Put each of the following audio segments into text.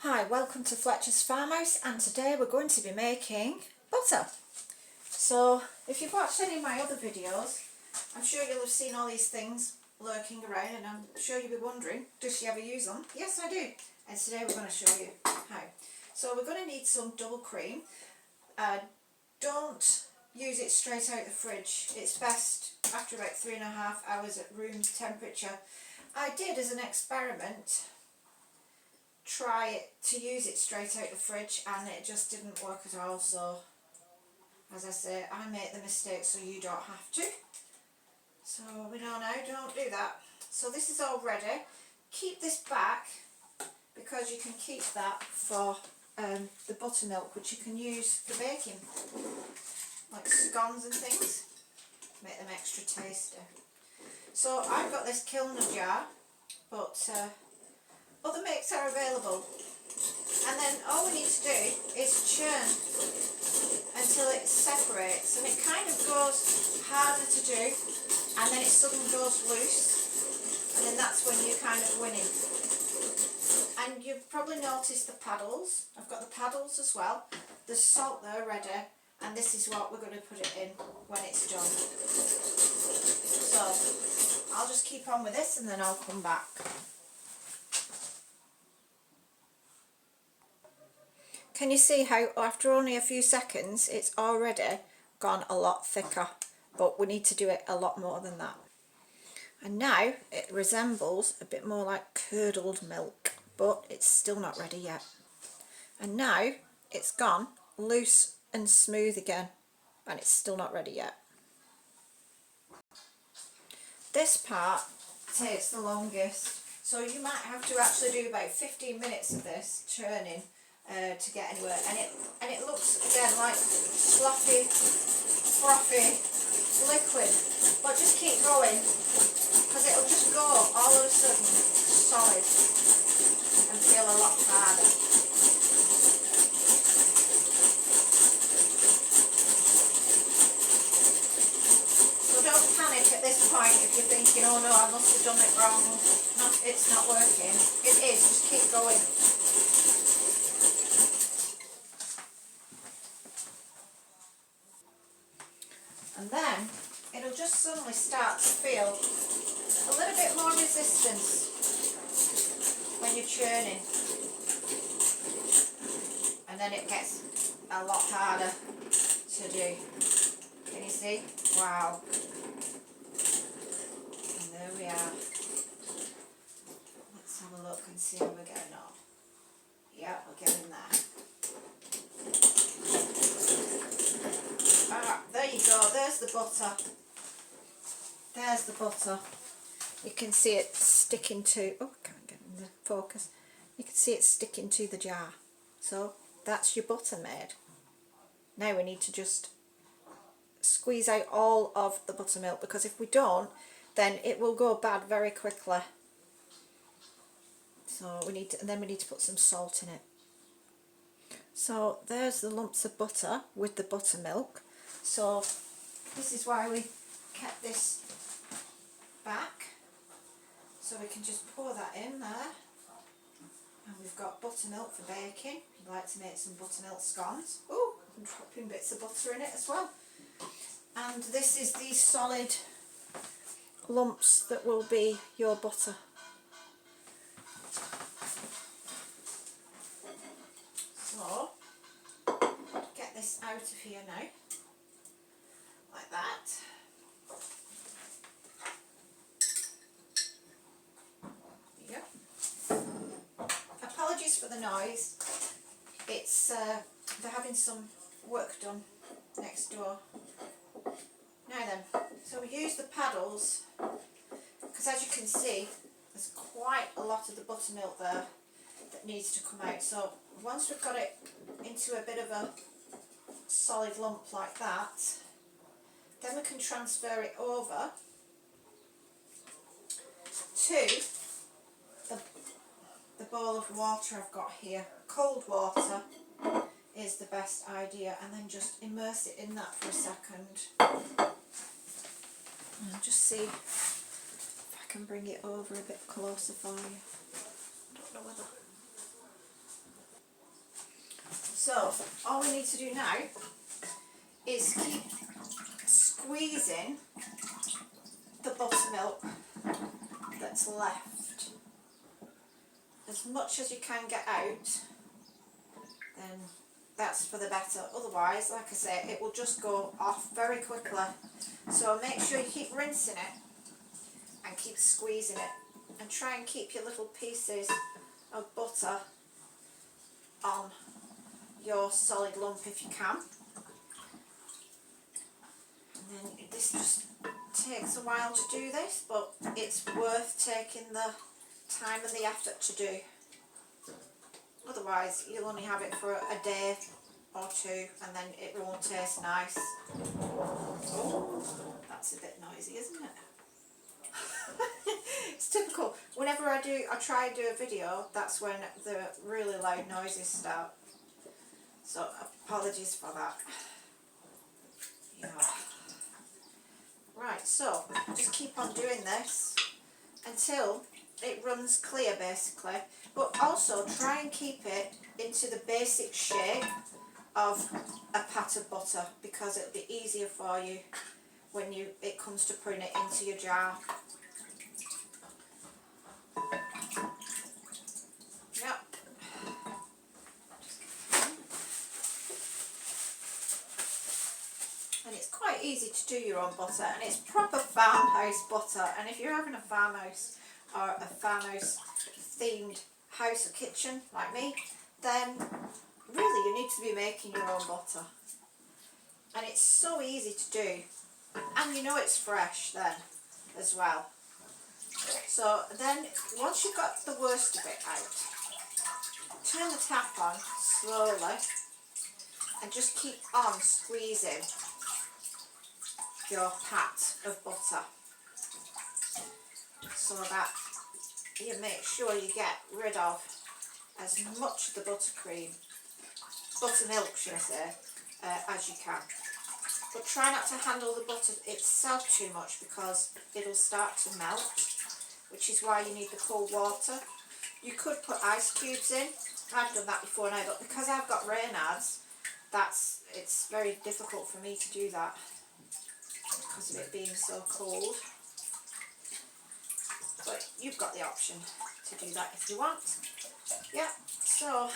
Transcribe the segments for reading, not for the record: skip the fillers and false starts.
Hi, welcome to Fletcher's Farmhouse, and today we're going to be making butter. So if you've watched any of my other videos, I'm sure you'll have seen all these things lurking around, and I'm sure you'll be wondering, does she ever use them? Yes, I do, and today we're going to show you how. So we're going to need some double cream. Don't use it straight out the fridge. It's best after about 3.5 hours at room temperature. I did, as an experiment, try to use it straight out the fridge, and it just didn't work at all. So as I say, I make the mistake so you don't have to. So we know now, don't do that. So this is all ready. Keep this back because you can keep that for the buttermilk, which you can use for baking, like scones and things, make them extra tasty. So I've got this Kilner jar, but other makes are available. And then all we need to do is churn until it separates, and it kind of goes harder to do, and then it suddenly goes loose, and then that's when you're kind of winning. And you've probably noticed the paddles. I've got the paddles as well. There's salt there ready, and this is what we're going to put it in when it's done. So I'll just keep on with this and then I'll come back. Can you see how after only a few seconds it's already gone a lot thicker, but we need to do it a lot more than that. And now it resembles a bit more like curdled milk, but it's still not ready yet. And now it's gone loose and smooth again, and it's still not ready yet. This part takes the longest, so you might have to actually do about 15 minutes of this churning to get anywhere, and it looks again like sloppy, frothy liquid, but just keep going because it'll just go all of a sudden solid and feel a lot harder. So don't panic at this point if you're thinking, oh no, I must have done it wrong, it's not working. It is, just keep going. And then it'll just suddenly start to feel a little bit more resistance when you're churning, and then it gets a lot harder to do. Can you see? Wow. And there we are. Let's have a look and see how we're getting on. Yeah, we're getting there. There you go, there's the butter. There's the butter. You can see it sticking to, oh, I can't get in the focus. You can see it sticking to the jar. So that's your butter made. Now we need to just squeeze out all of the buttermilk, because if we don't, then it will go bad very quickly. So we need to, and then we need to put some salt in it. So there's the lumps of butter with the buttermilk. So this is why we kept this back, so we can just pour that in there. And we've got buttermilk for baking. You'd like to make some buttermilk scones. Oh, I'm dropping bits of butter in it as well. And this is these solid lumps that will be your butter. So get this out of here now. Like that. Yep. Apologies for the noise. It's they're having some work done next door. Now then, so we use the paddles because, as you can see, there's quite a lot of the buttermilk there that needs to come out. So once we've got it into a bit of a solid lump like that, then we can transfer it over to the bowl of water I've got here. Cold water is the best idea, and then just immerse it in that for a second. And just see if I can bring it over a bit closer for you. I don't know whether So all we need to do now is keep squeezing the buttermilk that's left. As much as you can get out, then that's for the better. Otherwise, like I say, it will just go off very quickly. So make sure you keep rinsing it and keep squeezing it, and try and keep your little pieces of butter on your solid lump if you can. And then this just takes a while to do this, but it's worth taking the time and the effort to do. Otherwise you'll only have it for a day or two and then it won't taste nice. Oh, that's a bit noisy, isn't it? It's typical. Whenever I try and do a video, that's when the really loud noises start. So apologies for that. Yeah. Right, so just keep on doing this until it runs clear basically, but also try and keep it into the basic shape of a pat of butter, because it'll be easier for you when it comes to putting it into your jar. Yep. And it's quite easy to do your own butter, and it's proper farmhouse butter. And if you're having a farmhouse or a farmhouse themed house or kitchen like me, then really you need to be making your own butter. And it's so easy to do, and you know it's fresh then as well. So then once you've got the worst of it out, turn the tap on slowly and just keep on squeezing your pat of butter, so that you make sure you get rid of as much of the buttermilk should I say, as you can. But try not to handle the butter itself too much, because it'll start to melt, which is why you need the cold water. You could put ice cubes in. I've done that before now, but because I've got Raynaud's, it's very difficult for me to do that because of it being so cold. But you've got the option to do that if you want. Yeah, so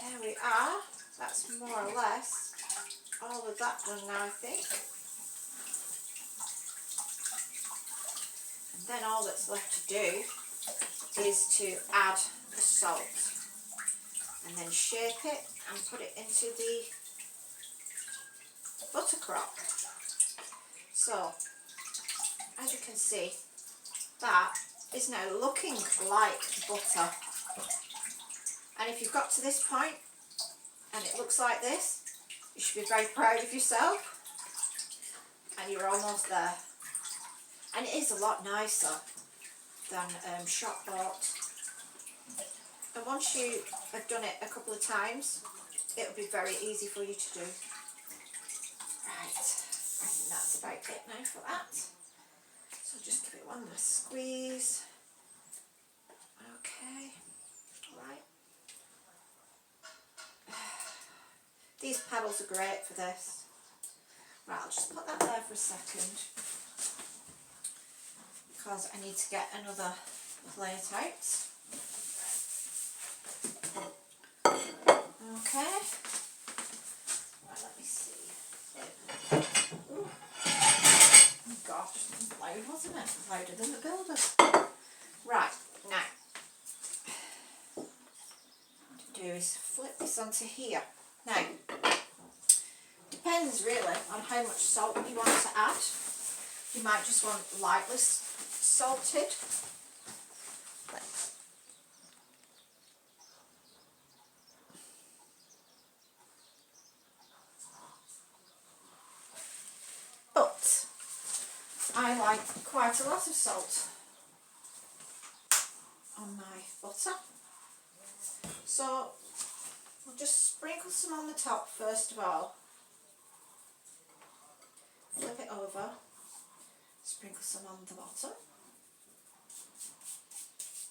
there we are. That's more or less all of that done now, I think. And then all that's left to do is to add the salt, and then shape it and put it into the butter crock. So as you can see, that is now looking like butter. And if you've got to this point and it looks like this, you should be very proud of yourself, and you're almost there. And it is a lot nicer than shop bought. And once you have done it a couple of times, it'll be very easy for you to do. Right, I think that's about it now for that. So just give it one last squeeze. Okay, right. These paddles are great for this. Right, I'll just put that there for a second, because I need to get another plate out. Okay. Right, let me see. Ooh. Oh gosh, it was loud, wasn't it? Louder than the builder. Right, now, what to do is flip this onto here. Now, depends really on how much salt you want to add. You might just want lightly salted. But I like quite a lot of salt on my butter. So we'll just sprinkle some on the top first of all. Flip it over, sprinkle some on the bottom.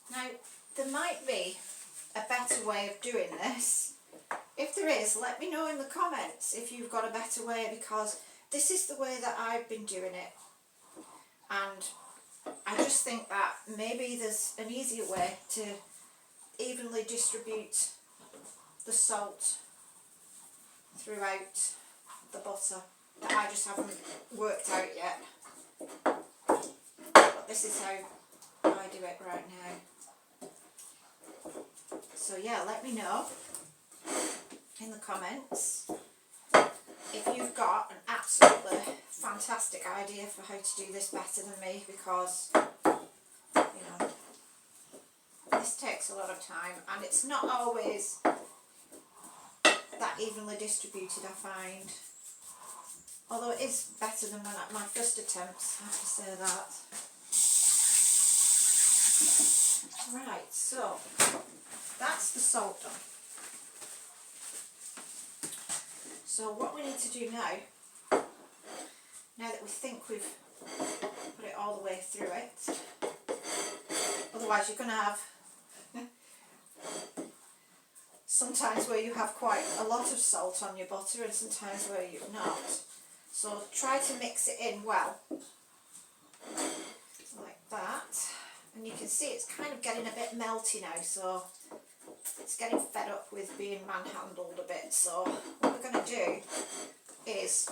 Now, there might be a better way of doing this, If there is, let me know in the comments if you've got a better way, because this is the way that I've been doing it, and I just think that maybe there's an easier way to evenly distribute the salt throughout the butter that I just haven't worked out yet. But this is how I do it right now. So yeah, let me know in the comments if you've got an absolutely fantastic idea for how to do this better than me, because you know, this takes a lot of time and it's not always that evenly distributed, I find. Although it is better than my first attempts, I have to say that. Right, so that's the salt done. So what we need to do now that we think we've put it all the way through it, otherwise you're going to have sometimes where you have quite a lot of salt on your butter and sometimes where you're not. So try to mix it in well, like that. And you can see it's kind of getting a bit melty now, so it's getting fed up with being manhandled a bit. So what we're going to do is,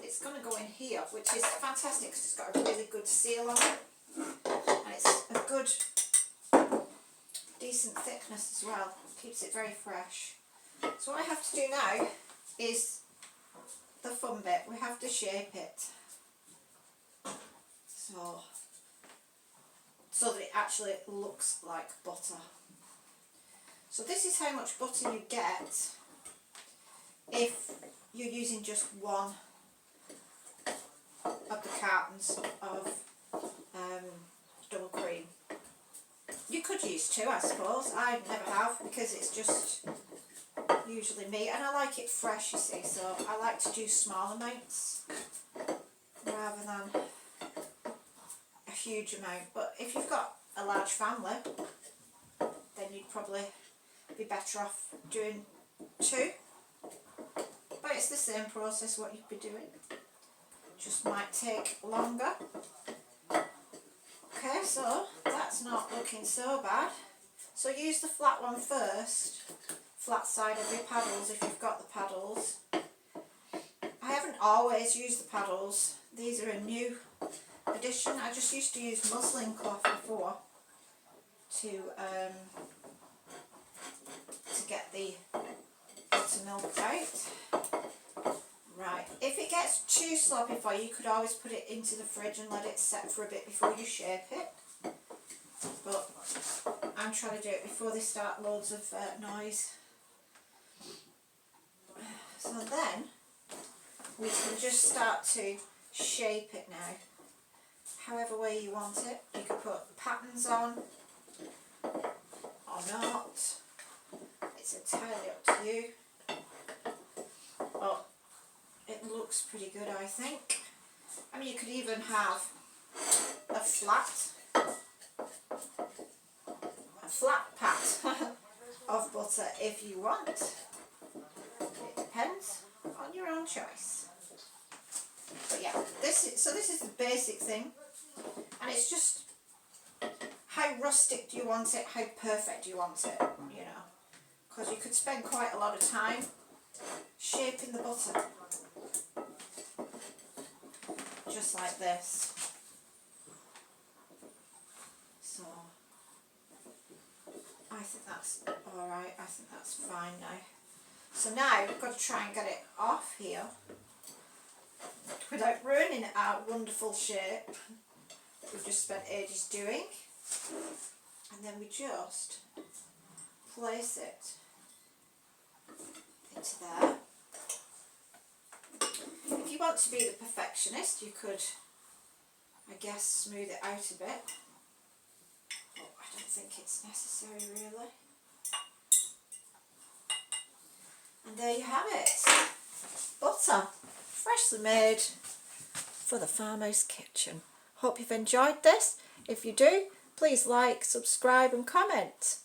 it's going to go in here, which is fantastic because it's got a really good seal on it. And it's a good, decent thickness as well. Keeps it very fresh. So what I have to do now is the fun bit. We have to shape it. So that it actually looks like butter. So this is how much butter you get if you're using just one of the cartons of double cream. You could use two, I suppose. I never have, because it's just usually me, and I like it fresh, you see, so I like to do small amounts rather than a huge amount. But if you've got a large family, then you'd probably be better off doing two. But it's the same process what you'd be doing, just might take longer. Okay, so that's not looking so bad. So use the flat one first, flat side of your paddles if you've got the paddles. I haven't always used the paddles. These are a new addition. I just used to use muslin cloth before to get the buttermilk out. Right, if it gets too sloppy for you, you could always put it into the fridge and let it set for a bit before you shape it. But I'm trying to do it before they start loads of noise. So then we can just start to shape it now, however way you want it. You could put patterns on or not. It's entirely up to you. But it looks pretty good, I think. I mean, you could even have a flat pat of butter if you want. It depends on your own choice. But yeah, this is the basic thing, and it's just how rustic do you want it, how perfect do you want it, you know, because you could spend quite a lot of time shaping the butter, just like this. So I think that's alright, I think that's fine now. So now we've got to try and get it off here without ruining our wonderful shape that we've just spent ages doing. And then we just place it into there. If you want to be the perfectionist, you could, I guess, smooth it out a bit. But I don't think it's necessary really. And there you have it. Butter, freshly made for the Farmhouse kitchen. Hope you've enjoyed this. If you do, please like, subscribe and comment.